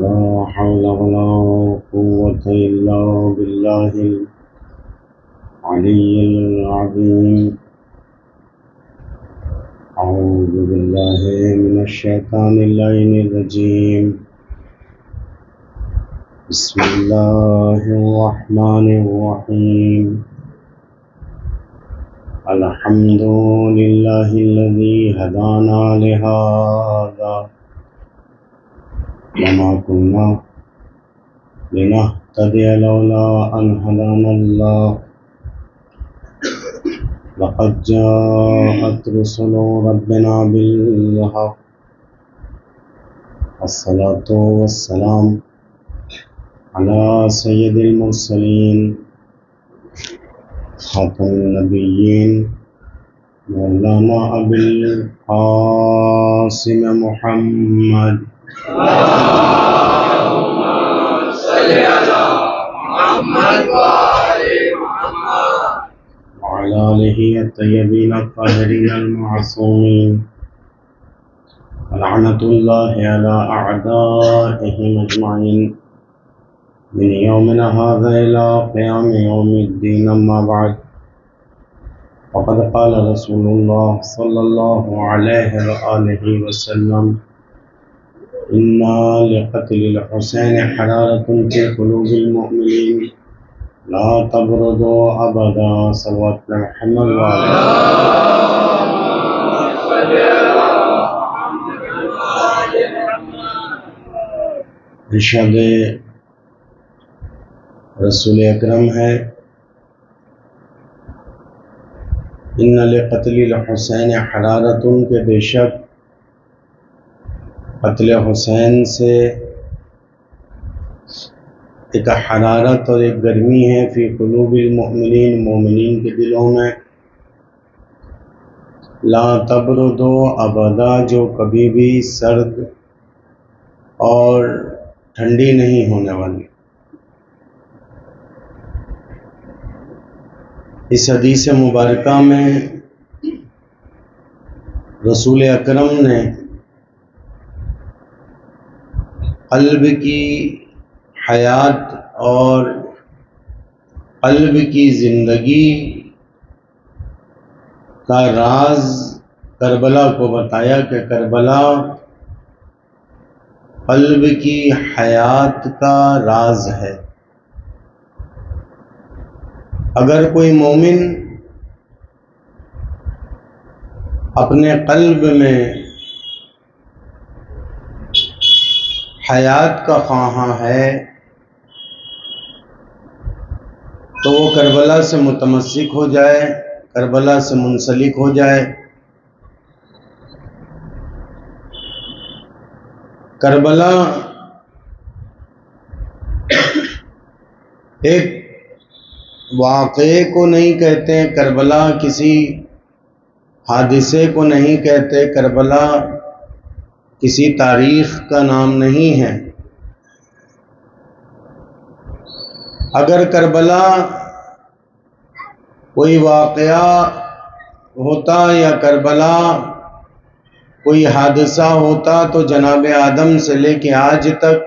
لا حول ولا قوة إلا بالله العلي العظيم. أعوذ بالله من الشيطان اللعين الرجيم. بسم الله الرحمن الرحيم. الحمد لله الذي هدانا لهذا وما كنا لنهتدي لولا أن هدانا الله. لقد جاءت رسل ربنا بالحق. الصلاة والسلام على سيد المرسلين خاتم النبيين مولانا أبي القاسم محمد اللهم صل على محمد وآل محمد وعلى آله الطيبين الطاهرين المعصومين. لعنة الله على أعدائهم أجمعين من يومنا هذا إلى قيام يوم الدين. أما بعد، فقد قال رسول الله صلى الله عليه وآله وسلم: إن لقتل الحسين حرارة في قلوب المؤمنين لا تبردوا أبدا. صلوات محمد وعلى ارشاد رسول اکرم ہے: ان لقتل الحسین حرارت، کے بے شک قتل حسین سے ایک حرارت اور ایک گرمی ہے فی قلوب المؤمنین، مومنین کے دلوں میں، لا تبردو ابدا، جو کبھی بھی سرد اور ٹھنڈی نہیں ہونے والی۔ اس حدیث مبارکہ میں رسول اکرم نے قلب کی حیات اور قلب کی زندگی کا راز کربلا کو بتایا کہ کربلا قلب کی حیات کا راز ہے۔ اگر کوئی مومن اپنے قلب میں حیات کا خواہاں ہے تو وہ کربلا سے متمسک ہو جائے، کربلا سے منسلک ہو جائے۔ کربلا ایک واقعے کو نہیں کہتے، کربلا کسی حادثے کو نہیں کہتے، کربلا کسی تاریخ کا نام نہیں ہے۔ اگر کربلا کوئی واقعہ ہوتا یا کربلا کوئی حادثہ ہوتا تو جناب آدم سے لے کے آج تک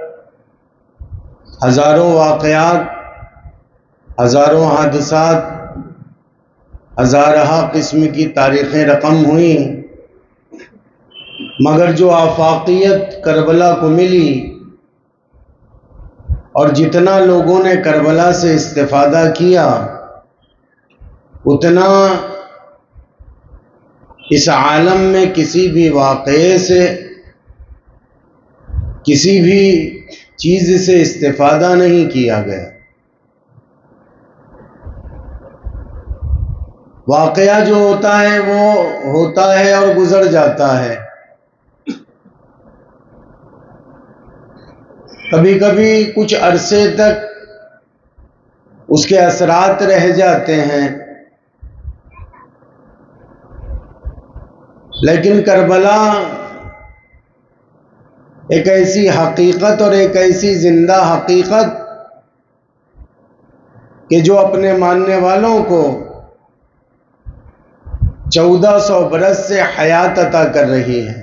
ہزاروں واقعات، ہزاروں حادثات، ہزارہ قسم کی تاریخیں رقم ہوئیں، مگر جو آفاقیت کربلا کو ملی اور جتنا لوگوں نے کربلا سے استفادہ کیا، اتنا اس عالم میں کسی بھی واقعے سے، کسی بھی چیز سے استفادہ نہیں کیا گیا۔ واقعہ جو ہوتا ہے وہ ہوتا ہے اور گزر جاتا ہے، کبھی کبھی کچھ عرصے تک اس کے اثرات رہ جاتے ہیں، لیکن کربلا ایک ایسی حقیقت اور ایک ایسی زندہ حقیقت کہ جو اپنے ماننے والوں کو 1400 برس سے حیات عطا کر رہی ہے۔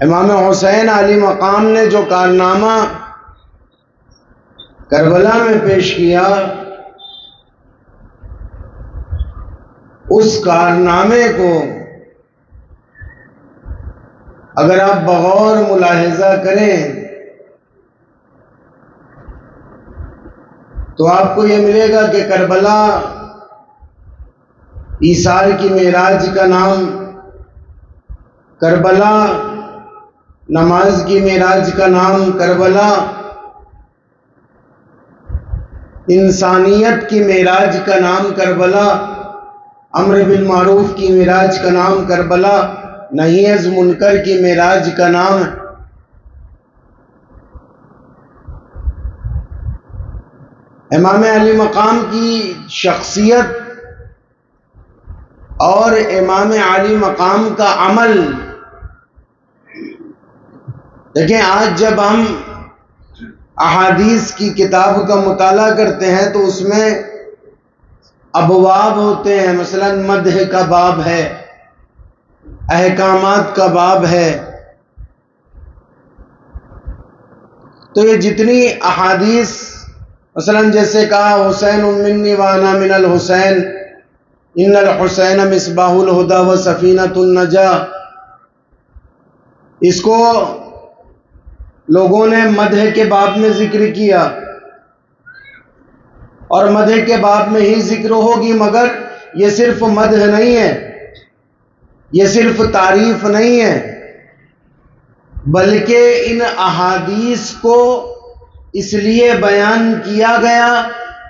امام حسین علی مقام نے جو کارنامہ کربلا میں پیش کیا، اس کارنامے کو اگر آپ بغور ملاحظہ کریں تو آپ کو یہ ملے گا کہ کربلا ایثار کی معراج کا نام، کربلا نماز کی معراج کا نام، کربلا انسانیت کی معراج کا نام، کربلا امر بالمعروف کی معراج کا نام، کربلا نہی از منکر کی معراج کا نام۔ امام علی مقام کی شخصیت اور امام علی مقام کا عمل، دیکھیں آج جب ہم احادیث کی کتاب کا مطالعہ کرتے ہیں تو اس میں ابواب ہوتے ہیں، مثلا مدح کا باب ہے، احکامات کا باب ہے، تو یہ جتنی احادیث مثلا جیسے کہا حسین منی وانا من الحسین، ان الحسین مصباح الہدی و سفینۃ النجاہ، اس کو لوگوں نے مدح کے باب میں ذکر کیا اور مدح کے باب میں ہی ذکر ہوگی، مگر یہ صرف مدح نہیں ہے، یہ صرف تعریف نہیں ہے، بلکہ ان احادیث کو اس لیے بیان کیا گیا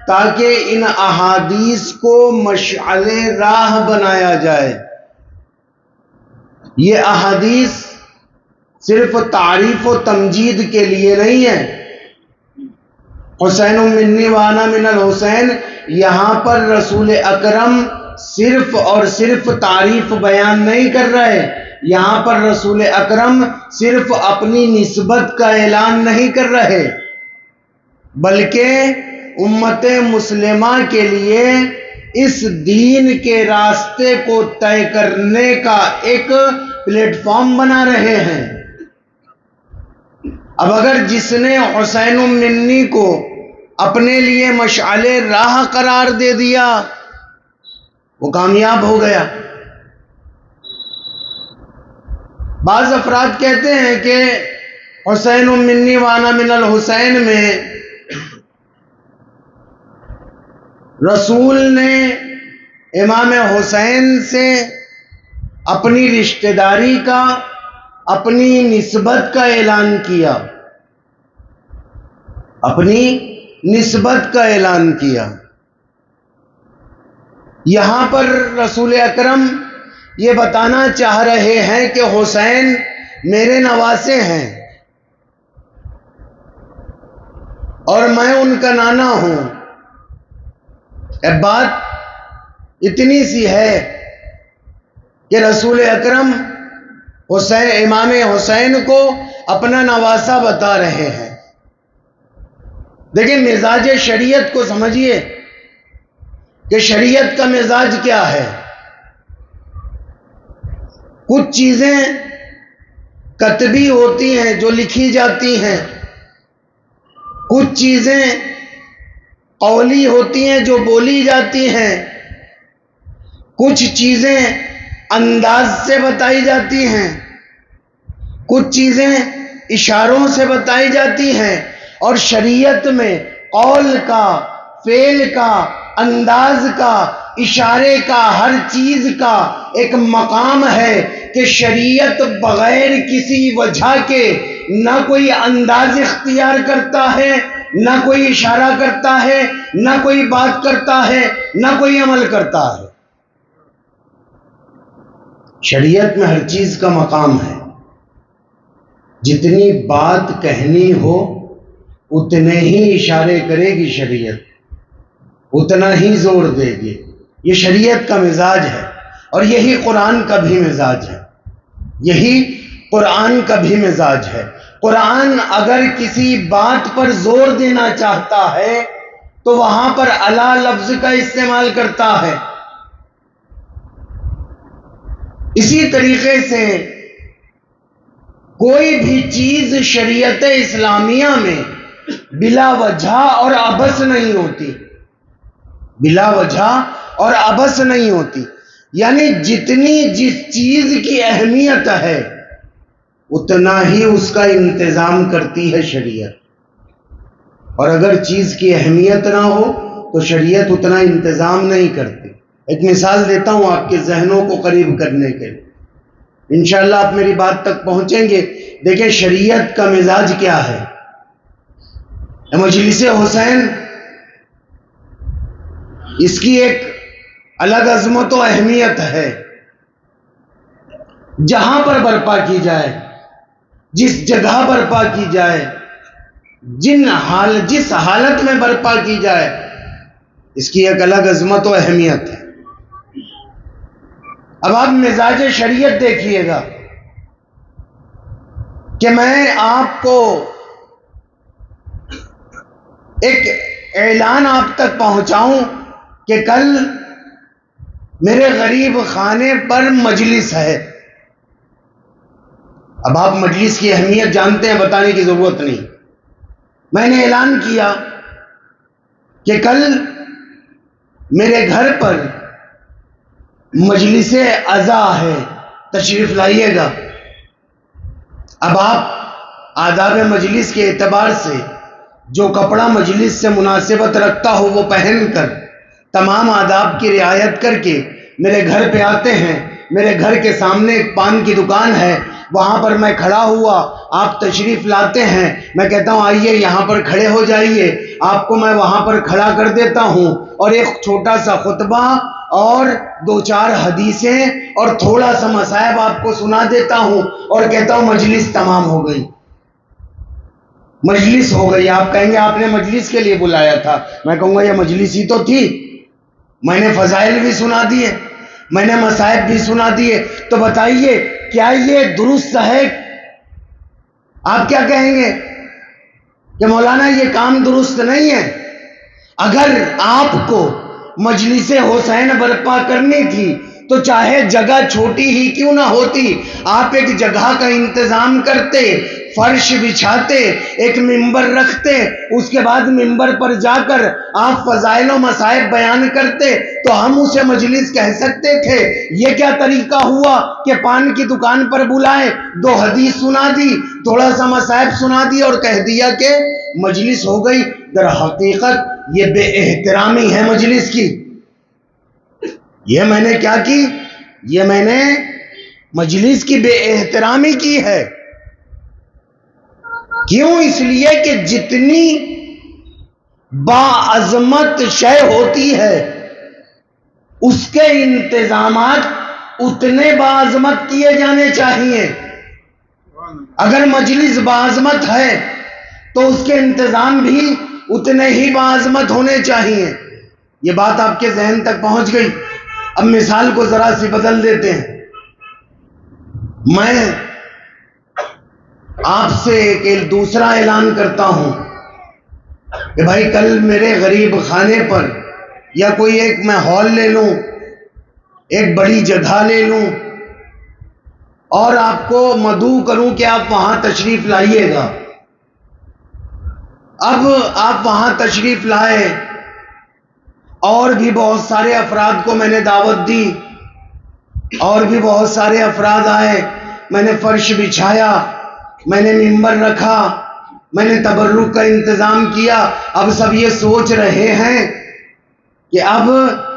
تاکہ ان احادیث کو مشعل راہ بنایا جائے۔ یہ احادیث صرف تعریف و تمجید کے لیے نہیں ہے۔ حسین منی وانا من الحسین، یہاں پر رسول اکرم صرف اور صرف تعریف بیان نہیں کر رہے، یہاں پر رسول اکرم صرف اپنی نسبت کا اعلان نہیں کر رہے، بلکہ امت مسلمہ کے لیے اس دین کے راستے کو طے کرنے کا ایک پلیٹ فارم بنا رہے ہیں۔ اب اگر جس نے حسین منی کو اپنے لیے مشعل راہ قرار دے دیا وہ کامیاب ہو گیا۔ بعض افراد کہتے ہیں کہ حسین منی وانا من الحسین میں رسول نے امام حسین سے اپنی رشتہ داری کا، اپنی نسبت کا اعلان کیا، اپنی نسبت کا اعلان کیا۔ یہاں پر رسول اکرم یہ بتانا چاہ رہے ہیں کہ حسین میرے نواسے ہیں اور میں ان کا نانا ہوں۔ اب بات اتنی سی ہے کہ رسول اکرم امام حسین کو اپنا نواسا بتا رہے ہیں۔ دیکھیں مزاج شریعت کو سمجھیے کہ شریعت کا مزاج کیا ہے۔ کچھ چیزیں کتبی ہوتی ہیں جو لکھی جاتی ہیں، کچھ چیزیں قولی ہوتی ہیں جو بولی جاتی ہیں، کچھ چیزیں انداز سے بتائی جاتی ہیں، کچھ چیزیں اشاروں سے بتائی جاتی ہیں، اور شریعت میں قول کا، فعل کا، انداز کا، اشارے کا، ہر چیز کا ایک مقام ہے کہ شریعت بغیر کسی وجہ کے نہ کوئی انداز اختیار کرتا ہے، نہ کوئی اشارہ کرتا ہے، نہ کوئی بات کرتا ہے، نہ کوئی عمل کرتا ہے۔ شریعت میں ہر چیز کا مقام ہے۔ جتنی بات کہنی ہو اتنے ہی اشارے کرے گی شریعت، اتنا ہی زور دے گی۔ یہ شریعت کا مزاج ہے، اور یہی قرآن کا بھی مزاج ہے، یہی قرآن کا بھی مزاج ہے۔ قرآن اگر کسی بات پر زور دینا چاہتا ہے تو وہاں پر الا لفظ کا استعمال کرتا ہے۔ اسی طریقے سے کوئی بھی چیز شریعت اسلامیہ میں بلا وجہ اور عبث نہیں ہوتی، بلا وجہ اور عبث نہیں ہوتی. یعنی جتنی جس چیز کی اہمیت ہے اتنا ہی اس کا انتظام کرتی ہے شریعت، اور اگر چیز کی اہمیت نہ ہو تو شریعت اتنا انتظام نہیں کرتی. ایک مثال دیتا ہوں آپ کے ذہنوں کو قریب کرنے کے لیے، انشاءاللہ آپ میری بات تک پہنچیں گے. دیکھیں شریعت کا مزاج کیا ہے. مجلس حسین اس کی ایک الگ عظمت و اہمیت ہے. جہاں پر برپا کی جائے، جس جگہ برپا کی جائے، جس حالت میں برپا کی جائے، اس کی ایک الگ عظمت و اہمیت ہے. اب آپ مزاج شریعت دیکھیے گا کہ میں آپ کو ایک اعلان آپ تک پہنچاؤں کہ کل میرے غریب خانے پر مجلس ہے. اب آپ مجلس کی اہمیت جانتے ہیں، بتانے کی ضرورت نہیں. میں نے اعلان کیا کہ کل میرے گھر پر مجلس عزا ہے، تشریف لائیے گا. اب آپ آداب مجلس کے اعتبار سے جو کپڑا مجلس سے مناسبت رکھتا ہو وہ پہن کر، تمام آداب کی رعایت کر کے میرے گھر پہ آتے ہیں. میرے گھر کے سامنے ایک پان کی دکان ہے، وہاں پر میں کھڑا ہوا، آپ تشریف لاتے ہیں، میں کہتا ہوں آئیے یہاں پر کھڑے ہو جائیے. آپ کو میں وہاں پر کھڑا کر دیتا ہوں اور ایک چھوٹا سا خطبہ اور 2-4 حدیثیں اور تھوڑا سا مصائب آپ کو سنا دیتا ہوں اور کہتا ہوں مجلس تمام ہو گئی، مجلس ہو گئی. آپ کہیں گے آپ نے مجلس کے لیے بلایا تھا. میں کہوں گا یہ مجلس ہی تو تھی. میں نے فضائل بھی سنا دیے، میں نے مصائب بھی سنا دیے. تو بتائیے کیا یہ درست ہے؟ آپ کیا کہیں گے کہ مولانا یہ کام درست نہیں ہے. اگر آپ کو مجلس حسین برپا کرنی تھی تو چاہے جگہ چھوٹی ہی کیوں نہ ہوتی، آپ ایک جگہ کا انتظام کرتے، فرش بچھاتے، ایک ممبر رکھتے، اس کے بعد ممبر پر جا کر آپ فضائل و مصائب بیان کرتے تو ہم اسے مجلس کہہ سکتے تھے. یہ کیا طریقہ ہوا کہ پان کی دکان پر بلائے، 2 حدیث سنا دی، تھوڑا سا مصائب سنا دی اور کہہ دیا کہ مجلس ہو گئی. در حقیقت یہ بے احترامی ہے مجلس کی. یہ میں نے کیا کی؟ یہ میں نے مجلس کی بے احترامی کی ہے. کیوں؟ اس لیے کہ جتنی باعظمت شے ہوتی ہے اس کے انتظامات اتنے باعظمت کیے جانے چاہیے. اگر مجلس باعظمت ہے تو اس کے انتظام بھی اتنے ہی باعظمت ہونے چاہیے. یہ بات آپ کے ذہن تک پہنچ گئی. اب مثال کو ذرا سی بدل دیتے ہیں. میں آپ سے ایک دوسرا اعلان کرتا ہوں کہ بھائی کل میرے غریب خانے پر یا کوئی ایک میں ہال لے لوں، ایک بڑی جگہ لے لوں اور آپ کو مدعو کروں کہ آپ وہاں تشریف لائیے گا. اب آپ وہاں تشریف لائے اور بھی بہت سارے افراد کو میں نے دعوت دی اور بھی بہت سارے افراد آئے. میں نے فرش بچھایا، میں نے ممبر رکھا، میں نے تبرک کا انتظام کیا. اب سب یہ سوچ رہے ہیں کہ اب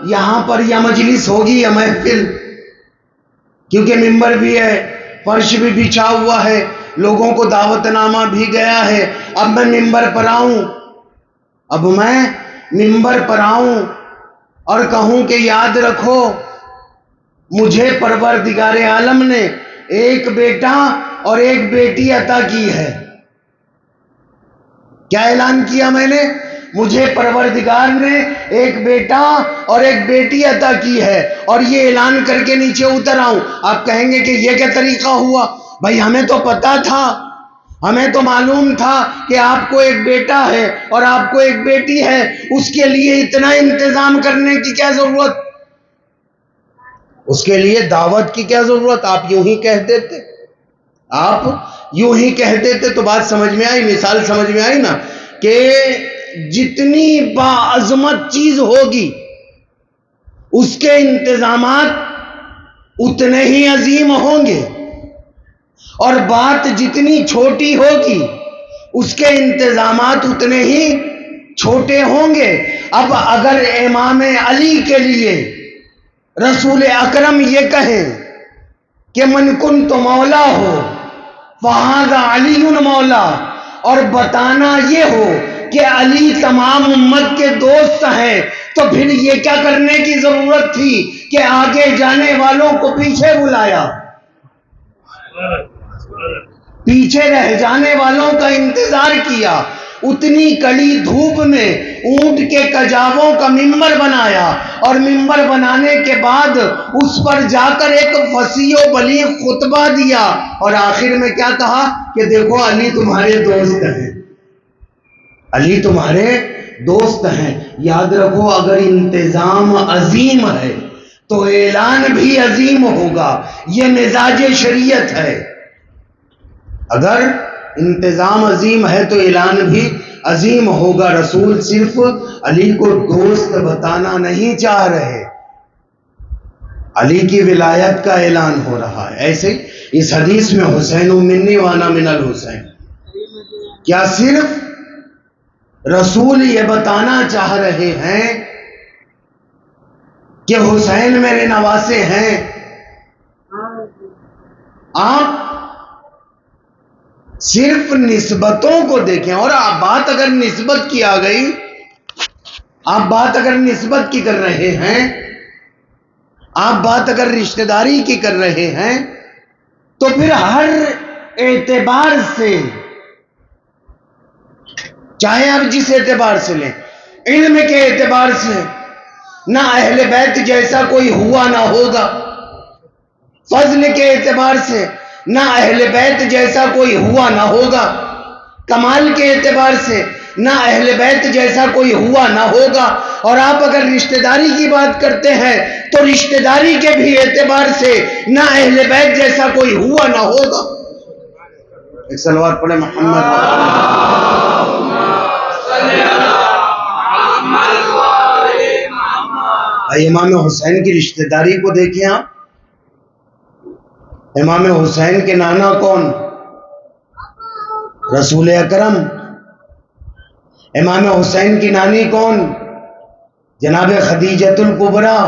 یہاں پر یا مجلس ہوگی یا محفل، کیونکہ ممبر بھی ہے، فرش بھی بچھا ہوا ہے، لوگوں کو دعوت نامہ بھی گیا ہے. اب میں ممبر پر آؤں، اب میں ممبر پر آؤں اور کہوں کہ یاد رکھو مجھے پروردگار عالم نے ایک بیٹا اور ایک بیٹی عطا کی ہے. کیا اعلان کیا میں نے؟ مجھے پروردگار نے ایک بیٹا اور ایک بیٹی عطا کی ہے، اور یہ اعلان کر کے نیچے اتر آؤں. آپ کہیں گے کہ یہ کیا طریقہ ہوا؟ بھائی ہمیں تو پتا تھا، ہمیں تو معلوم تھا کہ آپ کو ایک بیٹا ہے اور آپ کو ایک بیٹی ہے، اس کے لیے اتنا انتظام کرنے کی کیا ضرورت؟ اس کے لیے دعوت کی کیا ضرورت؟ آپ یوں ہی کہہ دیتے. آپ یوں ہی کہتے تھے تو بات سمجھ میں آئی، مثال سمجھ میں آئی نا، کہ جتنی باعظمت چیز ہوگی اس کے انتظامات اتنے ہی عظیم ہوں گے، اور بات جتنی چھوٹی ہوگی اس کے انتظامات اتنے ہی چھوٹے ہوں گے۔ اب اگر امام علی کے لیے رسول اکرم یہ کہیں کہ من کنت مولا ہو فہذا علی مولا، اور بتانا یہ ہو کہ علی تمام امت کے دوست ہیں، تو پھر یہ کیا کرنے کی ضرورت تھی کہ آگے جانے والوں کو پیچھے بلایا، پیچھے رہ جانے والوں کا انتظار کیا، اتنی کڑی دھوپ میں اونٹ کے کجاووں کا ممبر بنایا، اور ممبر بنانے کے بعد اس پر جا کر ایک فصیح و بلیغ خطبہ دیا، اور آخر میں کیا کہا کہ دیکھو علی تمہارے دوست ہیں، علی تمہارے دوست ہیں۔ یاد رکھو اگر انتظام عظیم ہے تو اعلان بھی عظیم ہوگا، یہ مزاج شریعت ہے۔ اگر انتظام عظیم ہے تو اعلان بھی عظیم ہوگا۔ رسول صرف علی کو دوست بتانا نہیں چاہ رہے، علی کی ولایت کا اعلان ہو رہا ہے۔ ایسے اس حدیث میں حسین منی وانا من الحسین، کیا صرف رسول یہ بتانا چاہ رہے ہیں کہ حسین میرے نواسے ہیں؟ آپ صرف نسبتوں کو دیکھیں، اور آپ بات اگر نسبت کی آ گئی، آپ بات اگر نسبت کی کر رہے ہیں، آپ بات اگر رشتہ داری کی کر رہے ہیں، تو پھر ہر اعتبار سے، چاہے آپ جس اعتبار سے لیں، علم کے اعتبار سے نہ اہل بیت جیسا کوئی ہوا نہ ہوگا، فضل کے اعتبار سے نہ اہل بیت جیسا کوئی ہوا نہ ہوگا، کمال کے اعتبار سے نہ اہل بیت جیسا کوئی ہوا نہ ہوگا، اور آپ اگر رشتہ داری کی بات کرتے ہیں تو رشتہ داری کے بھی اعتبار سے نہ اہل بیت جیسا کوئی ہوا نہ ہوگا۔ ایک صلوات پڑھے محمد۔ امام حسین کی رشتہ داری کو دیکھیں آپ، امام حسین کے نانا کون؟ رسول اکرم۔ امام حسین کی نانی کون؟ جناب خدیجۃ الکبریٰ۔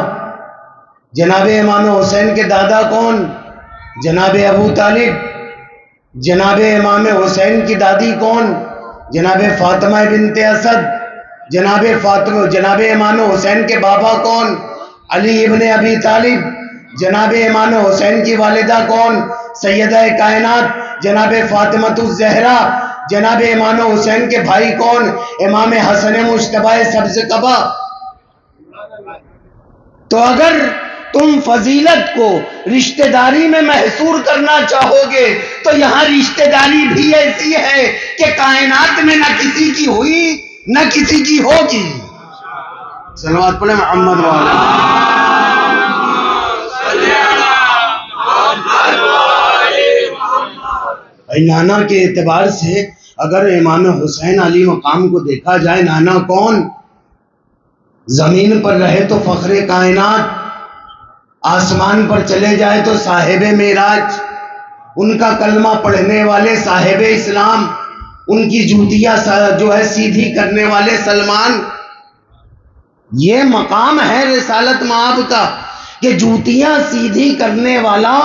جناب امام حسین کے دادا کون؟ جناب ابو طالب۔ جناب امام حسین کی دادی کون؟ جناب فاطمہ بنت اسد۔ جناب امام حسین کے بابا کون؟ علی ابن ابی طالب۔ جناب امام حسین کی والدہ کون؟ سیدہ کائنات جناب فاطمۃ الزہرا۔ جناب امام حسین کے بھائی کون؟ امام حسن مجتبی سبز قبا۔ تو اگر تم فضیلت کو رشتہ داری میں محصور کرنا چاہو گے تو یہاں رشتہ داری بھی ایسی ہے کہ کائنات میں نہ کسی کی ہوئی نہ کسی کی ہوگی۔ صلوات پڑھیں محمد والا۔ نانا کے اعتبار سے اگر امام حسین علی مقام کو دیکھا جائے، نانا کون؟ زمین پر رہے تو فخر کائنات، آسمان پر چلے جائے تو صاحب معراج، ان کا کلمہ پڑھنے والے صاحب اسلام، ان کی جوتیاں جو ہے سیدھی کرنے والے سلمان۔ یہ مقام ہے رسالت مآب کا کہ جوتیاں سیدھی کرنے والا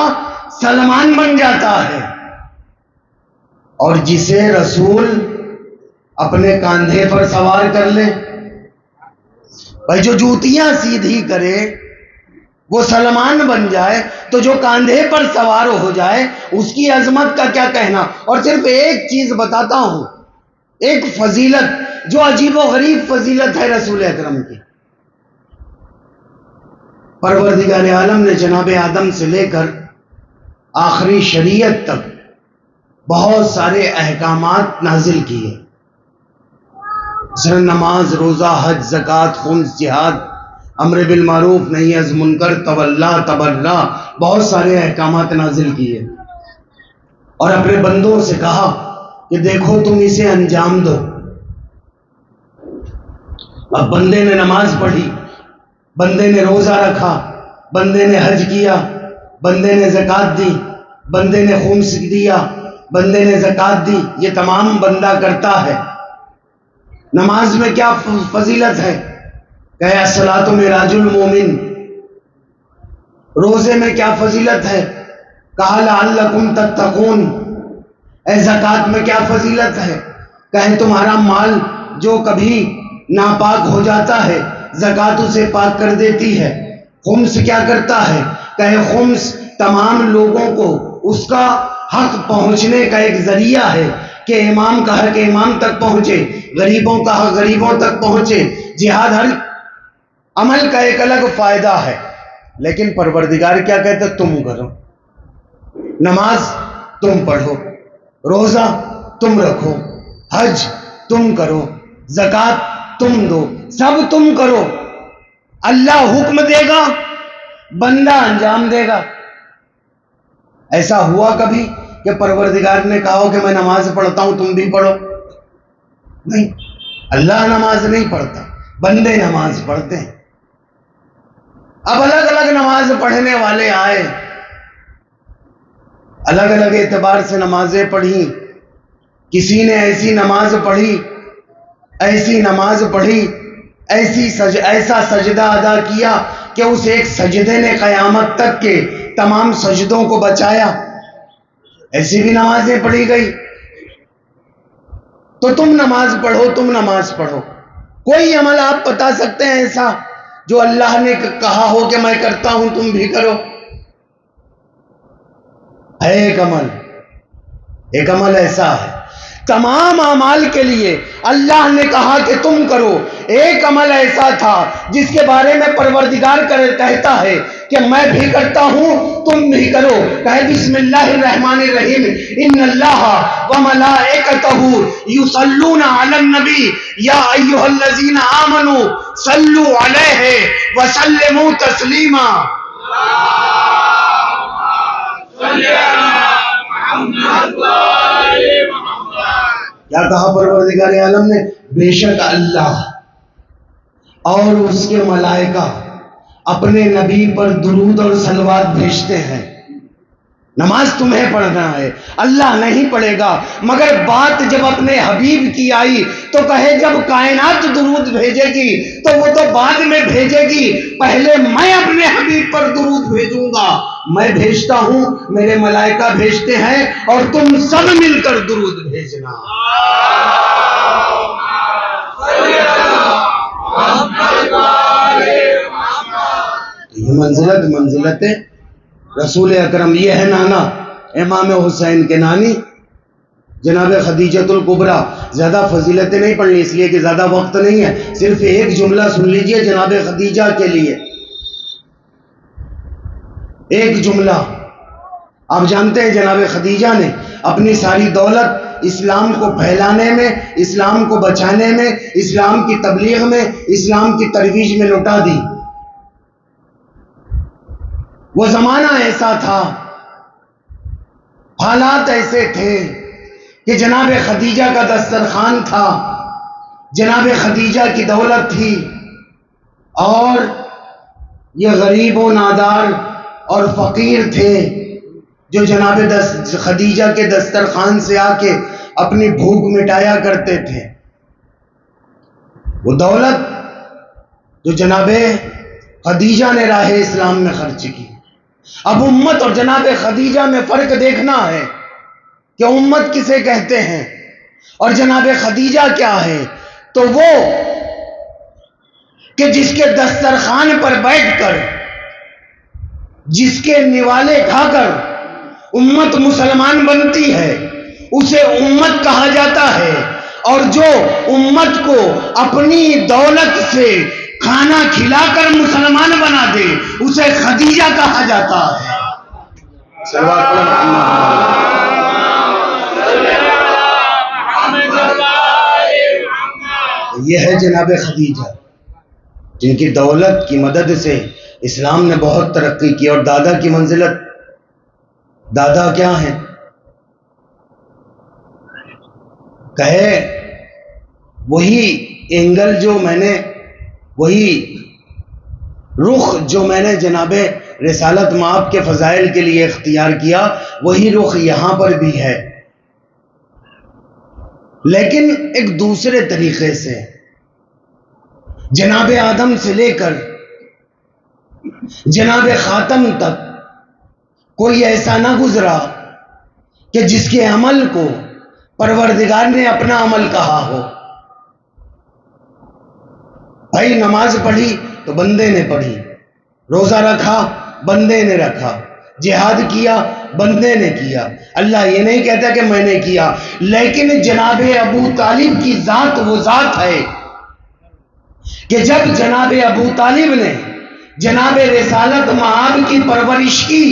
سلمان بن جاتا ہے، اور جسے رسول اپنے کاندھے پر سوار کر لے، بھائی جو جوتیاں سیدھی کرے وہ سلمان بن جائے، تو جو کاندھے پر سوار ہو جائے اس کی عظمت کا کیا کہنا۔ اور صرف ایک چیز بتاتا ہوں، ایک فضیلت جو عجیب و غریب فضیلت ہے رسول اکرم کی۔ پروردگار عالم نے جناب آدم سے لے کر آخری شریعت تک بہت سارے احکامات نازل کیے، مثلا نماز، روزہ، حج، زکوٰۃ، خمس، جہاد، امر بالمعروف، نہی از منکر، تولا، تبرہ، بہت سارے احکامات نازل کیے۔ اور اپنے بندوں سے کہا کہ دیکھو تم اسے انجام دو. اب بندے نے نماز پڑھی، بندے نے روزہ رکھا، بندے نے حج کیا، بندے نے زکوٰۃ دی، بندے نے خمس دیا، بندے نے زکوٰۃ دی. یہ تمام بندہ کرتا ہے. نماز میں کیا فضیلت ہے؟ کہ الصلاۃ معراج المومن. روزے میں کیا فضیلت ہے؟ کہا لعلکم تتقون. اے زکوٰۃ میں کیا فضیلت ہے؟ کہے تمہارا مال جو کبھی ناپاک ہو جاتا ہے زکوٰۃ اسے پاک کر دیتی ہے. خمس کیا کرتا ہے؟ کہے خمس تمام لوگوں کو اس کا حق پہنچنے کا ایک ذریعہ ہے کہ امام کا حق امام تک پہنچے، غریبوں کا حق غریبوں تک پہنچے. جہاد ہر عمل کا ایک الگ فائدہ ہے، لیکن پروردگار کیا کہتا ہے؟ تم کرو. نماز تم پڑھو، روزہ تم رکھو، حج تم کرو، زکوٰۃ تم دو، سب تم کرو. اللہ حکم دے گا، بندہ انجام دے گا. ایسا ہوا کبھی کہ پروردگار نے کہا ہو کہ میں نماز پڑھتا ہوں تم بھی پڑھو؟ نہیں، اللہ نماز نہیں پڑھتا، بندے نماز پڑھتے ہیں. اب الگ الگ نماز پڑھنے والے آئے، الگ الگ اعتبار سے نمازیں پڑھی. کسی نے ایسی نماز پڑھی، ایسی نماز پڑھی، ایسا سجدہ ادا کیا کہ اس ایک سجدے نے قیامت تک کے تمام سجدوں کو بچایا. ایسی بھی نمازیں پڑھی گئی. تو تم نماز پڑھو، تم نماز پڑھو. کوئی عمل آپ بتا سکتے ہیں ایسا جو اللہ نے کہا ہو کہ میں کرتا ہوں تم بھی کرو؟ ایک عمل ایسا ہے، تمام اعمال کے لیے اللہ نے کہا کہ تم کرو. ایک عمل ایسا تھا جس کے بارے میں پروردگار کہتا ہے کہ میں بھی کرتا ہوں تم بھی کرو. کہے بسم اللہ الرحمن الرحیم ان اللہ وملائکتہ یصلون علی النبی یا ایھا الذین آمنوا صلوا علیہ وسلموا تسلیما. کیا کہا پروردگار عالم نے؟ بے شک اللہ اور اس کے ملائکہ اپنے نبی پر درود اور صلوات بھیجتے ہیں. نماز تمہیں پڑھنا ہے، اللہ نہیں پڑھے گا. مگر بات جب اپنے حبیب کی آئی تو کہے جب کائنات درود بھیجے گی تو وہ تو بعد میں بھیجے گی، پہلے میں اپنے حبیب پر درود بھیجوں گا. میں بھیجتا ہوں، میرے ملائکہ بھیجتے ہیں، اور تم سب مل کر درود بھیجنا. یہ منزلت رسول اکرم. یہ ہے نانا امام حسین کے نانی جناب خدیجۃ الکبریٰ. زیادہ فضیلتیں نہیں پڑھنی اس لیے کہ زیادہ وقت نہیں ہے، صرف ایک جملہ سن لیجئے جناب خدیجہ کے لیے. ایک جملہ. آپ جانتے ہیں جناب خدیجہ نے اپنی ساری دولت اسلام کو پھیلانے میں، اسلام کو بچانے میں، اسلام کی تبلیغ میں، اسلام کی ترویج میں لٹا دی. وہ زمانہ ایسا تھا، حالات ایسے تھے کہ جناب خدیجہ کا دسترخوان تھا، جناب خدیجہ کی دولت تھی، اور یہ غریب و نادار اور فقیر تھے جو جناب خدیجہ کے دسترخوان سے آ کے اپنی بھوک مٹایا کرتے تھے. وہ دولت جو جناب خدیجہ نے راہ اسلام میں خرچ کی. اب امت اور جناب خدیجہ میں فرق دیکھنا ہے کہ امت کسے کہتے ہیں اور جناب خدیجہ کیا ہے. تو وہ کہ جس کے دسترخوان پر بیٹھ کر، جس کے نوالے کھا کر امت مسلمان بنتی ہے اسے امت کہا جاتا ہے، اور جو امت کو اپنی دولت سے کھانا کھلا کر مسلمان بنا دے اسے خدیجہ کہا جاتا ہے. یہ ہے جناب خدیجہ جن کی دولت کی مدد سے اسلام نے بہت ترقی کی. اور دادا کی منزلت، دادا کیا ہیں؟ کہے وہی اینگل جو میں نے، وہی رخ جو میں نے جناب رسالت مآب کے فضائل کے لیے اختیار کیا، وہی رخ یہاں پر بھی ہے، لیکن ایک دوسرے طریقے سے۔ جناب آدم سے لے کر جناب خاتم تک کوئی ایسا نہ گزرا کہ جس کے عمل کو پروردگار نے اپنا عمل کہا ہو۔ بھائی نماز پڑھی تو بندے نے پڑھی، روزہ رکھا بندے نے رکھا، جہاد کیا بندے نے کیا۔ اللہ یہ نہیں کہتا کہ میں نے کیا، لیکن جناب ابو طالب کی ذات وہ ذات ہے کہ جب جناب ابو طالب نے جناب رسالت مآب کی پرورش کی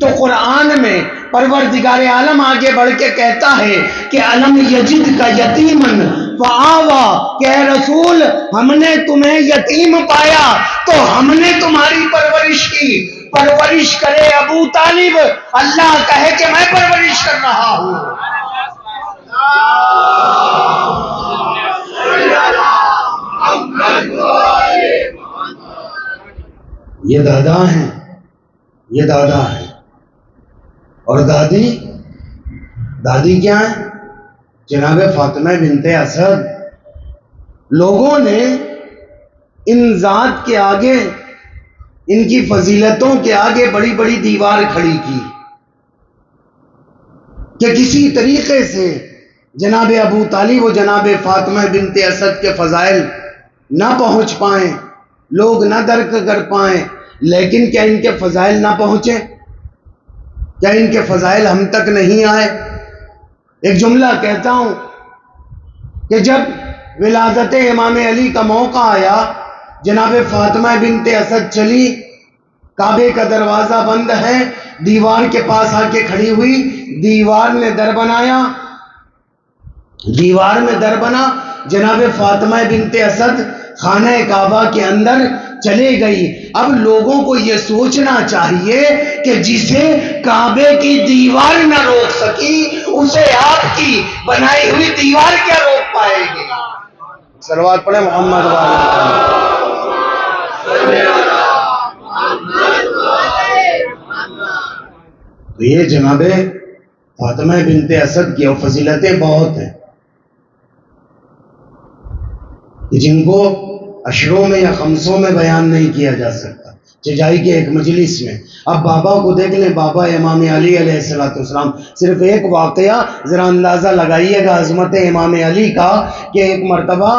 تو قرآن میں پروردگار عالم آگے بڑھ کے کہتا ہے کہ الم یجد کا یتیمن فآوا، کہ اے رسول ہم نے تمہیں یتیم پایا تو ہم نے تمہاری پرورش کی۔ پرورش کرے ابو طالب، اللہ کہے کہ میں پرورش کر رہا ہوں۔ یہ دادا ہیں، یہ دادا ہیں، اور دادی کیا ہیں؟ جناب فاطمہ بنت اسد۔ لوگوں نے ان ذات کے آگے، ان کی فضیلتوں کے آگے بڑی بڑی دیوار کھڑی کی کہ کسی طریقے سے جناب ابو طالب و جناب فاطمہ بنت اسد کے فضائل نہ پہنچ پائیں، لوگ نہ درک کر پائیں۔ لیکن کیا ان کے فضائل نہ پہنچے؟ کیا ان کے فضائل ہم تک نہیں آئے؟ ایک جملہ کہتا ہوں کہ جب ولادت امام علی کا موقع آیا، جناب فاطمہ بنت اسد چلی، کعبے کا دروازہ بند ہے، دیوار کے پاس آ کے کھڑی ہوئی، دیوار نے در بنایا، دیوار میں در بنا، جناب فاطمہ بنت اسد خانہ کعبہ کے اندر چلے گئی۔ اب لوگوں کو یہ سوچنا چاہیے کہ جسے کعبے کی دیوار نہ روک سکی، اسے آپ کی بنائی ہوئی دیوار کیا روک پائے گی؟ صلوات پڑھیں محمد تو یہ جناب فاطمہ بنت اسد کی فضیلتیں بہت ہیں جن کو اشروں میں یا خمسوں میں بیان نہیں کیا جا سکتا، چجائی کے ایک مجلس میں۔ اب بابا کو دیکھ لیں، بابا امام علی علیہ السلام، صرف ایک واقعہ ذرا اندازہ لگائیے گا عظمت امام علی کا کہ ایک مرتبہ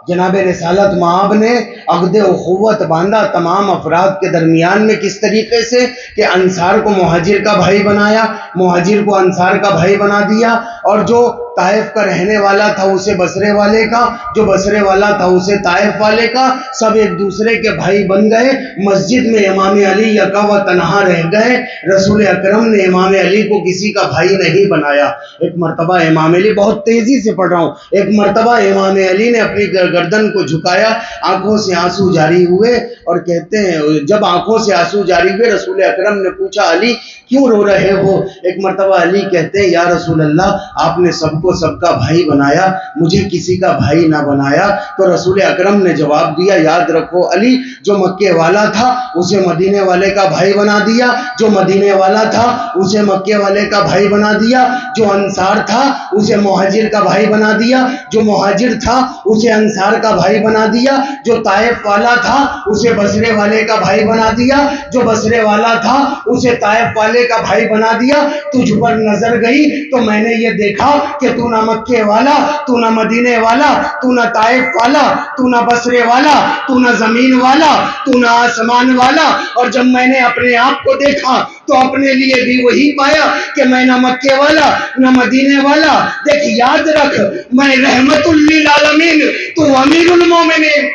جناب رسالت مآب نے عقد اخوت باندھا تمام افراد کے درمیان میں، کس طریقے سے کہ انصار کو مہاجر کا بھائی بنایا، مہاجر کو انصار کا بھائی بنا دیا، اور جو طائف کا رہنے والا تھا اسے بصرے والے کا، جو بصرے والا تھا اسے طائف والے کا، سب ایک دوسرے کے بھائی بن گئے۔ مسجد میں امام علی یکا و تنہا رہ گئے، رسول اکرم نے امام علی کو کسی کا بھائی نہیں بنایا۔ ایک مرتبہ امام علی، بہت تیزی سے پڑھ رہا ہوں، ایک مرتبہ امام علی نے اپنی گردن کو جھکایا، آنکھوں سے آنسو جاری ہوئے، اور کہتے ہیں جب آنکھوں سے آنسو جاری ہوئے رسول اکرم نے پوچھا علی کیوں رو رہے ہو؟ ایک مرتبہ علی کہتے ہیں یا رسول اللہ آپ نے سب کو سب کا بھائی بنایا، مجھے کسی کا بھائی نہ بنایا۔ تو رسول اکرم نے جواب دیا یاد رکھو علی، جو مکے والا تھا اسے مدینے والے کا بھائی بنا دیا، جو مدینے والا تھا اسے مکے والے کا بھائی بنا دیا، جو انصار تھا اسے مہاجر کا بھائی بنا دیا، جو مہاجر تھا اسے انصار کا بھائی بنا دیا، جو طائف والا تھا اسے بصرے والے کا بھائی بنا دیا، جو بصرے والا تھا اسے طائف والے کا بھائی بنا دیا۔ تجھ پر نظر گئی تو میں نے یہ دیکھا کہ تو نہ مکے والا، تو نہ مدینے والا، تو نہ طائف والا، تو نہ بصرے والا، تو نہ زمین والا، تو نہ آسمان والا۔ اور جب میں نے اپنے آپ کو دیکھا تو اپنے لیے بھی وہی پایا کہ میں نہ مکے والا نہ مدینے والا۔ دیکھ یاد رکھ میں رحمت للعالمین، تو امیر المومنین۔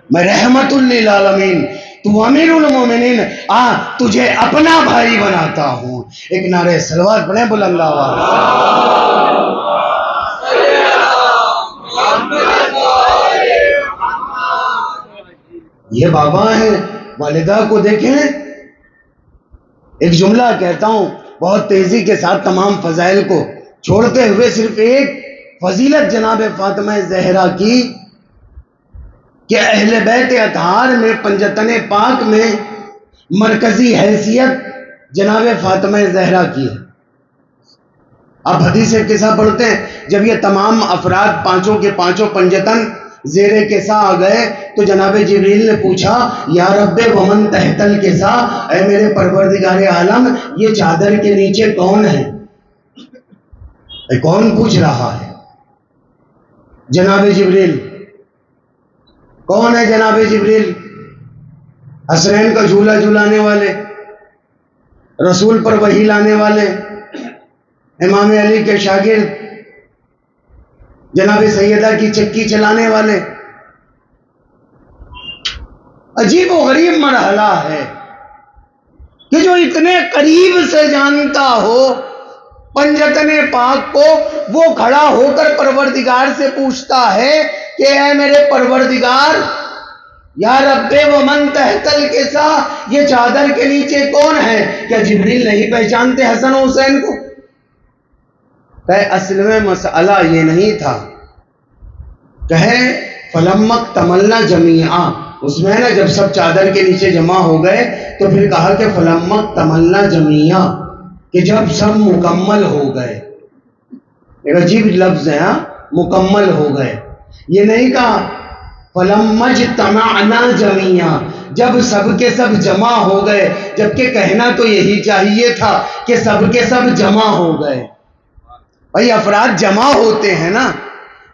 میں رحمت للعالمین، تو امیر المومنین، تجھے اپنا بھائی بناتا ہوں۔ ایک نعرہ صلوات پڑھیں بلند آواز سے۔ یہ بابا ہیں والدہ کو دیکھیں، ایک جملہ کہتا ہوں بہت تیزی کے ساتھ تمام فضائل کو چھوڑتے ہوئے، صرف ایک فضیلت جناب فاطمہ زہرا کی کہ اہل بیت اطہار میں پنجتن پاک میں مرکزی حیثیت جناب فاطمہ زہرا کی ہے۔ آپ حدیث قصہ پڑھتے ہیں، جب یہ تمام افراد پانچوں کے پانچوں پنجتن زیر کسا آ گئے تو جناب جبریل نے پوچھا یا رب ومن تحت الکسا، اے میرے پروردگار عالم یہ چادر کے نیچے کون ہے؟ کون پوچھ رہا ہے؟ جناب جبریل۔ کون ہے جناب جبریل؟ حسنین کا جھولا جھولانے والے، رسول پر وحی لانے والے، امام علی کے شاگرد، جناب سیدہ کی چکی چلانے والے۔ عجیب و غریب مرحلہ ہے کہ جو اتنے قریب سے جانتا ہو پنجتن پاک کو، وہ کھڑا ہو کر پروردگار سے پوچھتا ہے کہ اے میرے پروردگار، یا رب ومن تحت الکسا، یہ چادر کے نیچے کون ہے؟ کیا جبریل نہیں پہچانتے حسن و حسین کو؟ کہ اصل میں مسئلہ یہ نہیں تھا، کہے فلمک تملنا جمیعا، اس میں نا جب سب چادر کے نیچے جمع ہو گئے تو پھر کہا کہ فلمک تملنا جمیعا، کہ جب سب مکمل ہو گئے۔ ایک عجیب لفظ ہے، مکمل ہو گئے۔ یہ نہیں کہا فلما اجتمعنا جمیعا، جب سب کے سب جمع ہو گئے، جبکہ کہنا تو یہی چاہیے تھا کہ سب کے سب جمع ہو گئے۔ بھائی افراد جمع ہوتے ہیں نا،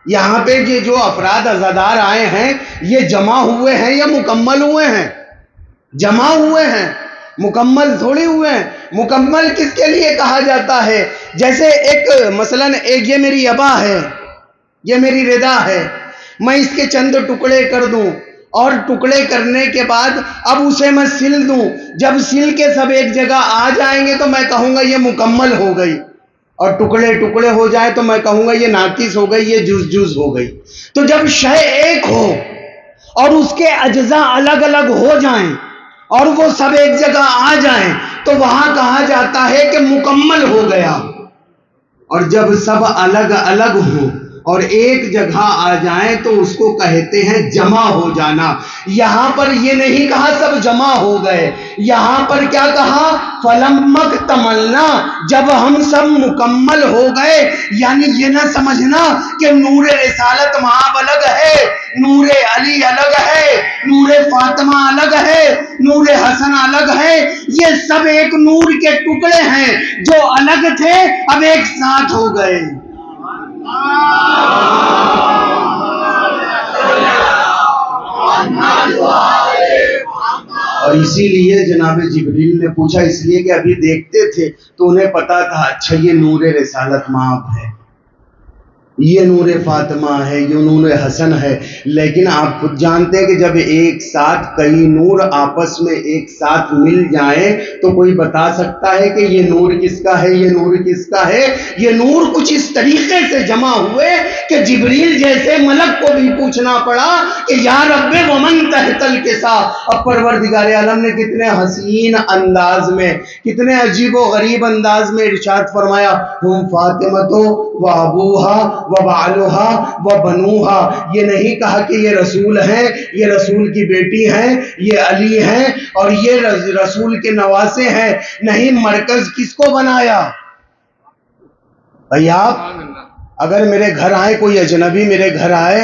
یہاں پہ یہ جو افراد عزادار آئے ہیں یہ جمع ہوئے ہیں یا مکمل ہوئے ہیں؟ جمع ہوئے ہیں، مکمل تھوڑی ہوئے ہیں۔ مکمل کس کے لیے کہا جاتا ہے؟ جیسے ایک مثلا ایک یہ میری ابا ہے، یہ میری ردا ہے، میں اس کے چند ٹکڑے کر دوں اور ٹکڑے کرنے کے بعد اب اسے میں سل دوں، جب سل کے سب ایک جگہ آ جائیں گے تو میں کہوں گا یہ مکمل ہو گئی، اور ٹکڑے ٹکڑے ہو جائے تو میں کہوں گا یہ ناقص ہو گئی، یہ جز جز ہو گئی۔ تو جب شے ایک ہو اور اس کے اجزاء الگ الگ ہو جائیں اور وہ سب ایک جگہ آ جائیں تو وہاں کہا جاتا ہے کہ مکمل ہو گیا۔ اور جب سب الگ الگ ہوں اور ایک جگہ آ جائیں تو اس کو کہتے ہیں جمع ہو جانا۔ یہاں پر یہ نہیں کہا سب جمع ہو گئے، یہاں پر کیا کہا؟ فلمک تملنا، جب ہم سب مکمل ہو گئے۔ یعنی یہ نہ سمجھنا کہ نور رسالت وہاں الگ ہے، نور علی الگ ہے، نور فاطمہ الگ ہے، نور حسن الگ ہے، یہ سب ایک نور کے ٹکڑے ہیں جو الگ تھے اب ایک ساتھ ہو گئے۔ اور اسی لیے جناب جبریل نے پوچھا، اس لیے کہ ابھی دیکھتے تھے تو انہیں پتا تھا اچھا یہ نور رسالت مآب ہے، یہ نور فاطمہ ہے، یہ نور حسن ہے۔ لیکن آپ خود جانتے ہیں کہ جب ایک ساتھ کئی نور آپس میں ایک ساتھ مل جائیں تو کوئی بتا سکتا ہے کہ یہ نور کس کا ہے، یہ نور کس کا ہے؟ یہ نور کچھ اس طریقے سے جمع ہوئے کہ جبریل جیسے ملک کو بھی پوچھنا پڑا کہ یا رب ومن تحت الکسا۔ اب پروردگار عالم نے کتنے حسین انداز میں، کتنے عجیب و غریب انداز میں ارشاد فرمایا، ہم فاطمہ و ابوہا و بعلوہا و بنوہا۔ یہ نہیں کہا کہ یہ رسول ہیں، یہ رسول کی بیٹی ہیں، یہ علی ہیں اور یہ رسول کے نواسے ہیں۔ نہیں، مرکز کس کو بنایا؟ بھائی آپ اگر میرے گھر آئے، کوئی اجنبی میرے گھر آئے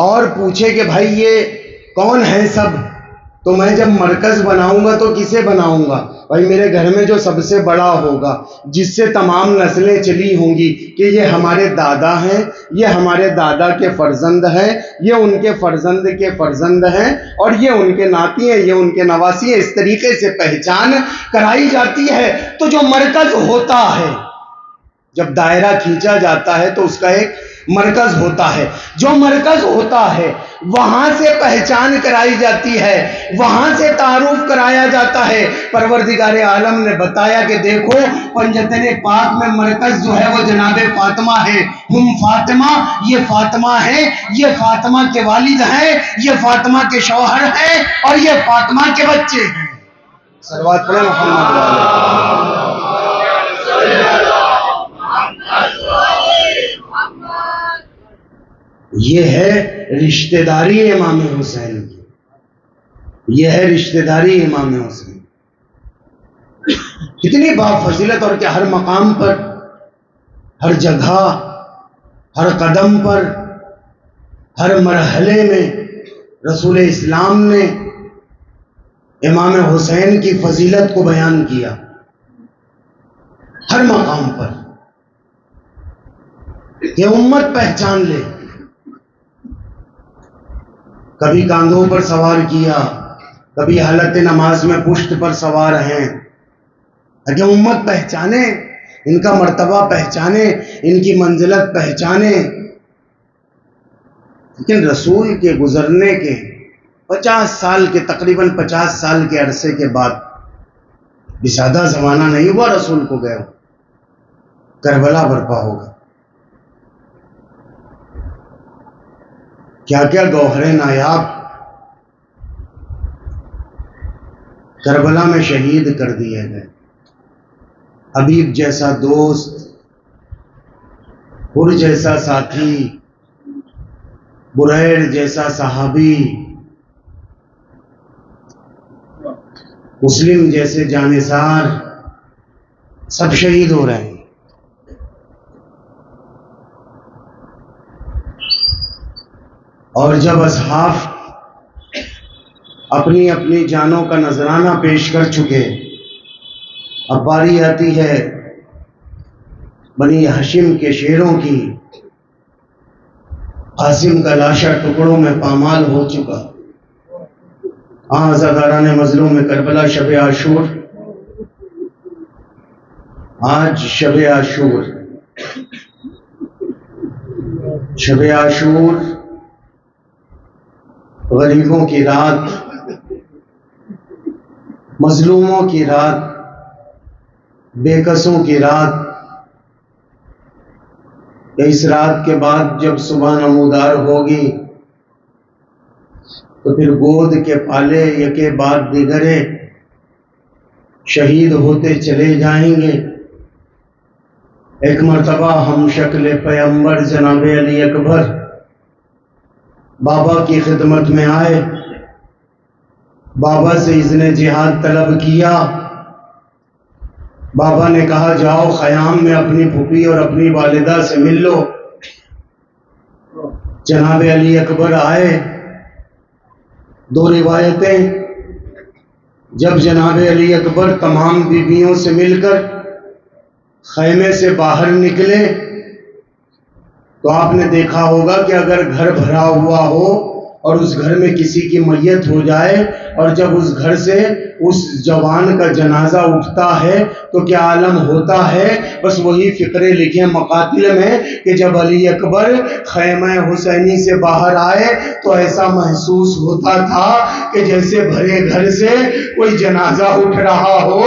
اور پوچھے کہ بھائی یہ کون ہے سب، تو میں جب مرکز بناؤں گا تو کسے بناؤں گا؟ بھائی میرے گھر میں جو سب سے بڑا ہوگا، جس سے تمام نسلیں چلی ہوں گی کہ یہ ہمارے دادا ہیں، یہ ہمارے دادا کے فرزند ہیں، یہ ان کے فرزند کے فرزند ہیں اور یہ ان کے ناتی ہیں، یہ ان کے نواسی ہیں، اس طریقے سے پہچان کرائی جاتی ہے۔ تو جو مرکز ہوتا ہے، جب دائرہ کھینچا جاتا ہے تو اس کا ایک مرکز ہوتا ہے. جو مرکز ہوتا ہے وہاں سے پہچان کرائی جاتی ہے, وہاں سے تعارف کرایا جاتا ہے. پروردگار عالم نے بتایا کہ دیکھو پنجتن پاک میں مرکز جو ہے وہ جناب فاطمہ ہے. ہم فاطمہ, یہ فاطمہ ہے, یہ فاطمہ کے والد ہیں, یہ فاطمہ کے شوہر ہیں, اور یہ فاطمہ کے بچے ہیں. صلوات پڑھیں محمد علیہ. یہ ہے رشتہ داری امام حسین کی, یہ ہے رشتہ داری امام حسین. کتنی بافضیلت, اور کیا ہر مقام پر, ہر جگہ, ہر قدم پر, ہر مرحلے میں رسول اسلام نے امام حسین کی فضیلت کو بیان کیا. ہر مقام پر کہ امت پہچان لے. کبھی کاندھوں پر سوار کیا, کبھی حالت نماز میں پشت پر سوار ہیں, کہ امت پہچانے, ان کا مرتبہ پہچانے, ان کی منزلت پہچانے. لیکن رسول کے گزرنے کے 50 سال کے, تقریباً 50 سال کے عرصے کے بعد بھی زیادہ زمانہ نہیں ہوا رسول کو گئے, کربلا برپا ہوگا. کیا کیا گوہر نایاب کربلا میں شہید کر دیے گئے. حبیب جیسا دوست, حر جیسا ساتھی, بریر جیسا صحابی, مسلم جیسے جانثار, سب شہید ہو رہے ہیں. اور جب اصحاب اپنی اپنی جانوں کا نذرانہ پیش کر چکے, اب باری آتی ہے بنی ہاشم کے شیروں کی. قاسم کا لاشا ٹکڑوں میں پامال ہو چکا. عزاداران مظلوم کربلا شب عاشور, آج شب عاشور, شب عاشور غریبوں کی رات, مظلوموں کی رات, بے کسوں کی رات. اس رات کے بعد جب صبح نمودار ہوگی تو پھر گود کے پالے یکے بعد دیگرے شہید ہوتے چلے جائیں گے. ایک مرتبہ ہم شکل پیغمبر جناب علی اکبر بابا کی خدمت میں آئے, بابا سے اذن جہاد طلب کیا. بابا نے کہا جاؤ خیام میں اپنی پھوپھی اور اپنی والدہ سے مل لو. جناب علی اکبر آئے. دو روایتیں, جب جناب علی اکبر تمام بیویوں سے مل کر خیمے سے باہر نکلے تو آپ نے دیکھا ہوگا کہ اگر گھر بھرا ہوا ہو اور اس گھر میں کسی کی میت ہو جائے, اور جب اس گھر سے اس جوان کا جنازہ اٹھتا ہے تو کیا عالم ہوتا ہے. بس وہی فقرے لکھے مقاتل میں کہ جب علی اکبر خیمہ حسینی سے باہر آئے تو ایسا محسوس ہوتا تھا کہ جیسے بھرے گھر سے کوئی جنازہ اٹھ رہا ہو.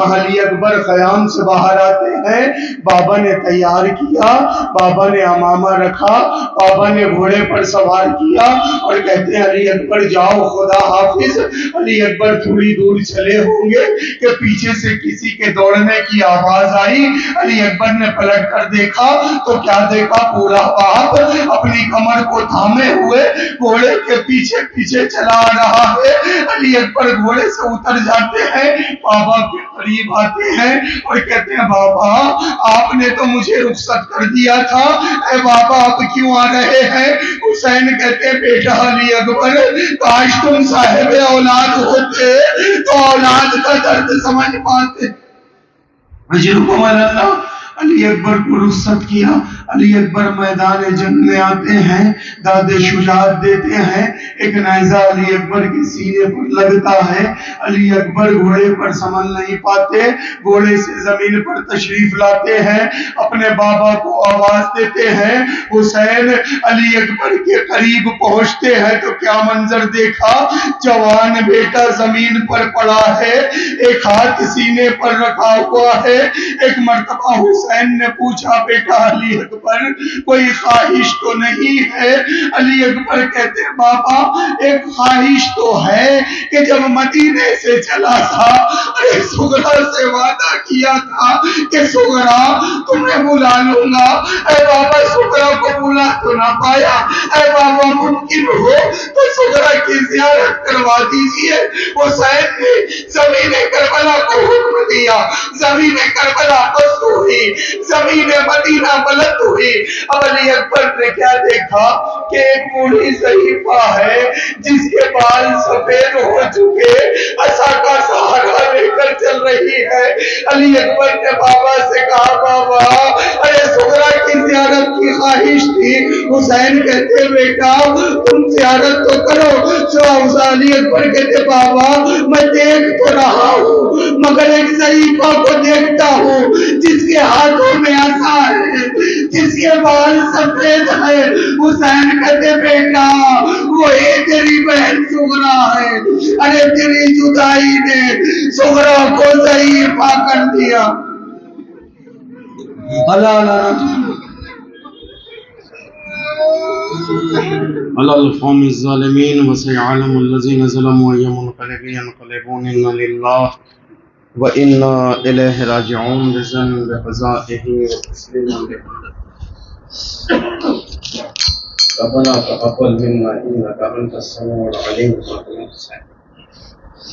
علی اکبر خیام سے باہر آتے ہیں, بابا نے تیار کیا, بابا نے امامہ رکھا, بابا نے گھوڑے پر سوار کیا اور کہتے ہیں علی اکبر جاؤ خدا حافظ. علی اکبر تھوڑی دور چلے ہوں گے کہ پیچھے سے کسی کے دوڑنے کی آواز آئی. علی اکبر نے پلٹ کر دیکھا تو کیا دیکھا, پورا باپ اپنی کمر کو تھامے ہوئے گھوڑے کے پیچھے پیچھے چلا رہا ہے. علی اکبر گھوڑے سے اتر جاتے ہیں, بابا کے قریب آتے ہیں اور کہتے ہیں بابا آپ نے تو مجھے رخصت کر دیا تھا, اے بابا آپ کیوں آ رہے ہیں. حسین کہتے ہیں بیٹا علی اکبر کاش تم صاحب اولاد ہوتے تو اولاد کا درد سمجھ پاتے. اجرکم اللہ. علی اکبر کو رخصت کیا. علی اکبر میدان جنگ میں آتے ہیں، داد شجاعت دیتے ہیں، ایک نیزہ علی اکبر کے سینے پر لگتا ہے، علی اکبر گھوڑے پر سنبھل نہیں پاتے، گھوڑے سے زمین پر تشریف لاتے ہیں، اپنے بابا کو آواز دیتے ہیں، حسین علی اکبر کے قریب پہنچتے ہیں تو کیا منظر دیکھا، جوان بیٹا زمین پر پڑا ہے، ایک ہاتھ سینے پر رکھا ہوا ہے۔ ایک مرتبہ حسین نے پوچھا بیٹا علی اکبر کوئی خواہش تو نہیں ہے؟ علی اکبر کہتے ہیں بابا ایک خواہش تو ہے کہ جب مدینے سے چلا تھا ارے سغرا سے وعدہ کیا تھا کہ سغرا تمہیں بلا لوں گا، اے بابا سغرا کو بلا تو نہ پایا، اے بابا ممکن ہو تو سغرا کی زیارت کروا دیجئے۔ حسین نے زمین کربلا کو حکم دیا، زمین کربلا بست ہوئی، زمین مدینہ بلند ہوئی۔ اب علی اکبر نے کیا دیکھا کہ ایک بوڑھی ضعیفہ ہے جس کے بال سفید ہو چکے، عصا کا سہارا لے کر چل رہی ہے۔ علی اکبر نے بابا سے کہا بابا ارے سغرا کی زیارت کی خواہش تھی۔ حسین کہتے بیٹا تم زیارت تو کرو۔ علی اکبر کہتے بابا میں دیکھ تو رہا ہوں مگر ایک ضعیفہ کو دیکھتا ہوں جس کے ہاتھوں میں عصا ہے، جس کے بال سفید ہے۔ حسین کہتے بیٹا وہی تیری بہن سغرا ہے، ارے تیری جدائی نے سغرا کو ضعیفہ کر دیا۔ على القوم الظالمين وسيعلم الذين ظلموا أي منقلب ينقلبون إنا لله وإنا إليه راجعون بذنب قضائه وتسليما به ربنا تقبل منا إنك أنت السميع العليم.